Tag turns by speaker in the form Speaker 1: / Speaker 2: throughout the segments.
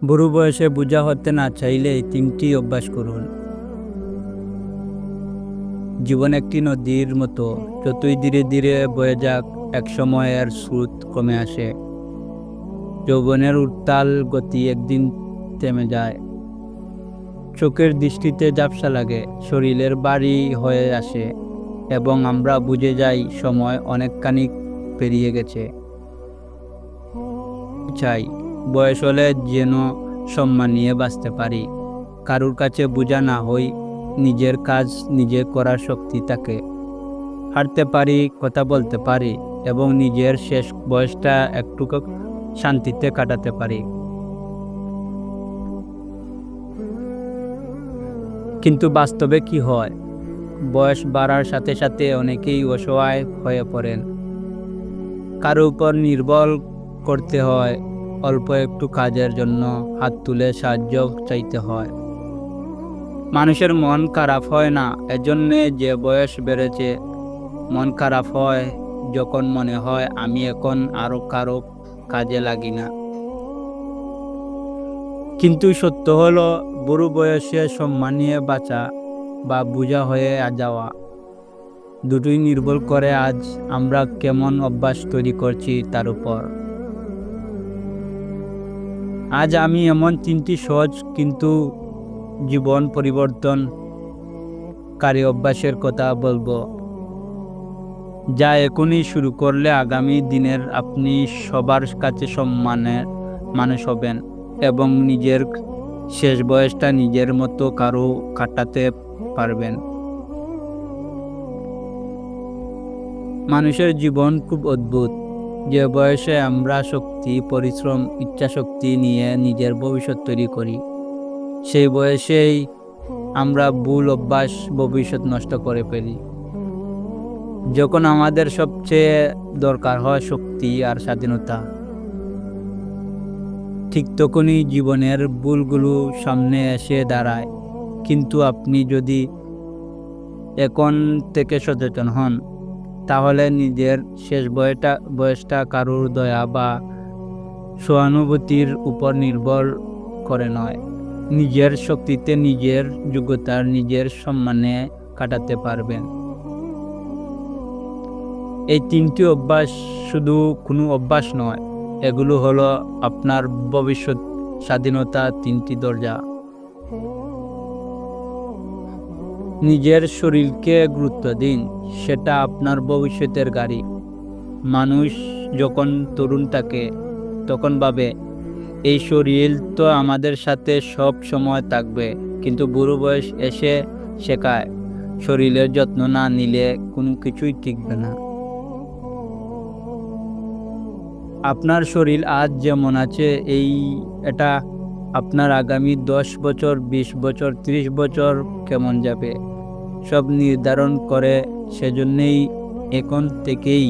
Speaker 1: বুড়ো বয়সে বোঝা হতে না চাইলে এই 3টি অভ্যাস করুন। জীবন একটি নদীর মতো, যতই ধীরে ধীরে বয়ে যাক একসময় এর স্রোত কমে আসে। যৌবনের উত্তাল গতি একদিন থেমে যায়। চোখের দৃষ্টিতে ঝাপসা লাগে, শরীরের ভারী হয়ে আসে এবং আমরা বুঝে যাই সময় অনেকখানি পেরিয়ে গেছে। চাই বয়স হলে যেন সম্মান নিয়ে বাঁচতে পারি, কারুর কাছে বোঝা না হই, নিজের কাজ নিজে করার শক্তি থাকে, হাঁটতে পারি, কথা বলতে পারি এবং নিজের শেষ বয়সটা একটু শান্তিতে কাটাতে পারি। কিন্তু বাস্তবে কি হয়? বয়স বাড়ার সাথে সাথে অনেকেই অসহায় হয়ে পড়েন। কারো উপর নির্ভর করতে হয়, অল্প একটু কাজের জন্য হাত তুলে সাহায্য চাইতে হয়। মানুষের মন খারাপ হয় না এজন্যে যে বয়স বেড়েছে, মন খারাপ হয় যখন মনে হয় আমি এখন আরো কারো কাজে লাগি না। কিন্তু সত্য হলো, বুড়ো বয়সে সম্মান নিয়ে বাঁচা বা বোঝা হয়ে যাওয়া দুটোই নির্ভর করে আজ আমরা কেমন অভ্যাস তৈরি করছি তার উপর। আজ আমি এমন 3টি সহজ কিন্তু জীবন পরিবর্তনকারী অভ্যাসের কথা বলবো, যা এখনই শুরু করলে আগামী দিনের আপনি সবার কাছে সম্মানের মানুষ হবেন এবং নিজের শেষ বয়সটা নিজের মতো কারো কাটাতে পারবেন। মানুষের জীবন খুব অদ্ভুত। যে বয়সে আমরা শক্তি, পরিশ্রম, ইচ্ছাশক্তি নিয়ে নিজের ভবিষ্যৎ তৈরি করি, সেই বয়সেই আমরা ভুল অভ্যাস ভবিষ্যৎ নষ্ট করে ফেলি। যখন আমাদের সবচেয়ে দরকার হয় শক্তি আর স্বাধীনতা, ঠিক তখনই জীবনের ভুলগুলো সামনে এসে দাঁড়ায়। কিন্তু আপনি যদি এখন থেকে সচেতন হন, তাহলে নিজের শেষ বয়সটা কারোর দয়া বা সহানুভূতির উপর নির্ভর করে নয়, নিজের শক্তিতে, নিজের যোগ্যতার, নিজের সম্মানে কাটাতে পারবেন। এই 3টি অভ্যাস শুধু কোনো অভ্যাস নয়, এগুলো হলো আপনার ভবিষ্যৎ স্বাধীনতা 3টি দরজা। নিজের শরীরকে গুরুত্ব দিন, সেটা আপনার ভবিষ্যতের গাড়ি। মানুষ যখন তরুণ থাকে তখন ভাবে এই শরীর তো আমাদের সাথে সব সময় থাকবে, কিন্তু বুড়ো বয়স এসে শেখায় শরীরের যত্ন না নিলে কোনো কিছুই টিকবে না। আপনার শরীর আজ যেমন আছে এটা আপনার আগামী 10 বছর, 20 বছর, 30 বছর কেমন যাবে সব নির্ধারণ করে। সেজন্যই এখন থেকেই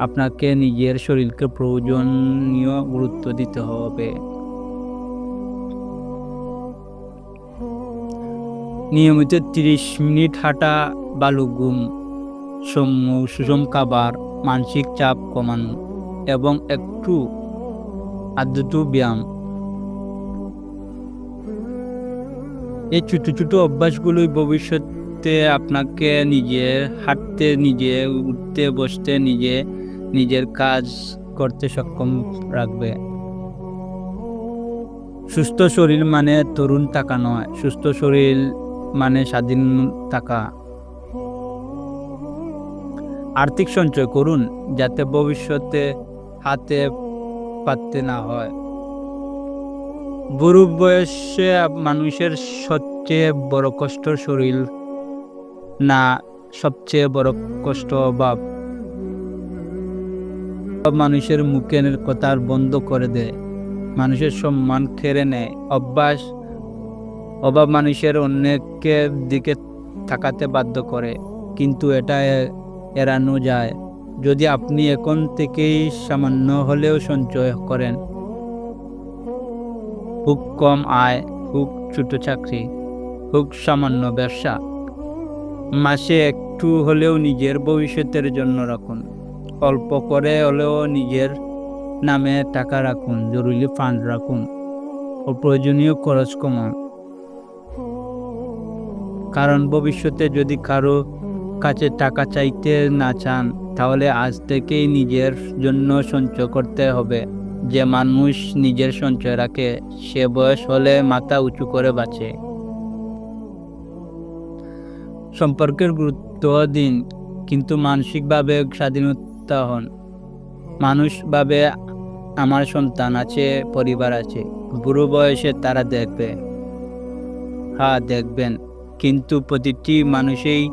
Speaker 1: আপনাকে নিজের শরীরকে প্রয়োজনীয় গুরুত্ব দিতে হবে। নিয়মিত 30 মিনিট হাঁটা, ভালো ঘুম, সুষম খাবার, মানসিক চাপ কমানো এবং একটু আদ্যু ব্যায়াম, এই ছোট ছোট অভ্যাসগুলোই ভবিষ্যতে আপনাকে নিজে হাঁটতে, নিজে উঠতে বসতে, নিজের কাজ করতে সক্ষম রাখবে। সুস্থ শরীর মানে তরুণ থাকা নয়, সুস্থ শরীর মানে স্বাধীন থাকা। আর্থিক সঞ্চয় করুন যাতে ভবিষ্যতে হাতে পাততে না হয়। বুড়ো বয়সে মানুষের সবচেয়ে বড় কষ্ট শরীর না, সবচেয়ে বড় কষ্ট অভাব। মানুষের মুখের কথা বন্ধ করে দেয়, মানুষের সম্মান কেড়ে নেয়। অভাব মানুষের অন্যের দিকে তাকাতে বাধ্য করে, কিন্তু এটা এড়ানো যায় যদি আপনি এখন থেকেই সামান্য হলেও সঞ্চয় করেন। খুব কম আয়, খুব ছোট চাকরি, খুব সামান্য ব্যবসা, মাসে একটু হলেও নিজের ভবিষ্যতের জন্য রাখুন। অল্প করে হলেও নিজের নামে টাকা রাখুন, জরুরি ফান্ড রাখুন, অপ্রয়োজনীয় খরচ কমান। কারণ ভবিষ্যতে যদি কারো কাছে টাকা চাইতে না চান, তাহলে আজ থেকেই নিজের জন্য সঞ্চয় করতে হবে। যে মানুষ নিজের সঞ্চয় রাখে, সে বয়স হলে মাথা উঁচু করে বাঁচে। সম্পর্কের গুরুত্ব দিন, কিন্তু মানসিকভাবে স্বাধীনতা হন। মানুষ ভাবে আমার সন্তান আছে, পরিবার আছে, বুড়ো বয়সে তারা দেখবে। হ্যাঁ, দেখবেন, কিন্তু প্রতিটি মানুষেই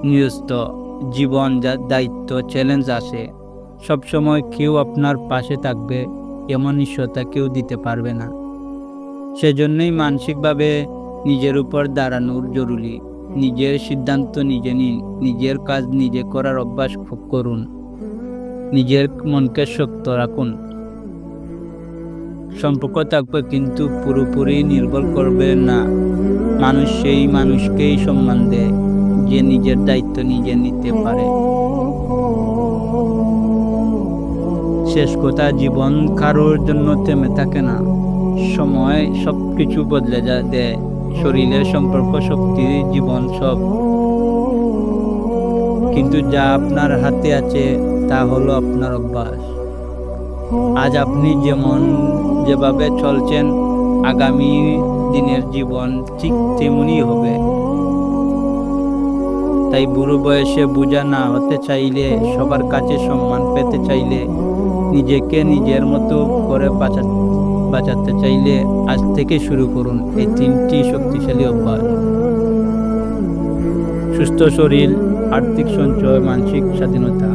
Speaker 1: নিজস্ব জীবন, দায়িত্ব, চ্যালেঞ্জ আছে। সবসময় কেউ আপনার পাশে থাকবে এমন নিশ্চয়তা কেউ দিতে পারবে না। সেজন্যই মানসিকভাবে নিজের উপর দাঁড়ানোর জরুরি। নিজের সিদ্ধান্ত নিজে নিন, নিজের কাজ নিজে করার অভ্যাস করুন, নিজের মনকে শক্ত রাখুন। সম্পর্ক থাকবে, কিন্তু পুরোপুরি নির্ভর করবে না। মানুষ সেই মানুষকেই সম্মান দেয় যে নিজের দায়িত্ব নিজে নিতে পারে। শেষ কথা, জীবন কারোর জন্য থেমে থাকে না। সময় সবকিছু বদলে দেয়। শরীরের সম্পর্ক, শক্তি, জীবন সব। কিন্তু যা আপনার হাতে আছে তা হলো আপনার অভ্যাস। আজ আপনি যেভাবে চলছেন, আগামী দিনের জীবন ঠিক তেমনই হবে। তাই বুড়ো বয়সে বোঝা না হতে চাইলে, সবার কাছে সম্মান পেতে চাইলে, নিজেকে নিজের মতো করে বাঁচাতে চাইলে আজ থেকে শুরু করুন এই 3টি শক্তিশালী অভ্যাস: সুস্থ শরীর, আর্থিক সঞ্চয়, মানসিক স্বাধীনতা।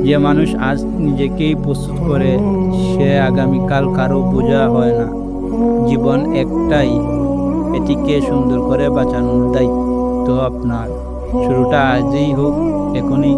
Speaker 1: যে মানুষ আজ নিজেকেই প্রস্তুত করে, সে আগামীকাল কারো বোঝা হয় না। জীবন একটাই, এটিকে সুন্দর করে বাঁচানোর দায়িত্ব আপনার। শুরুটা আজই হোক, এখনই।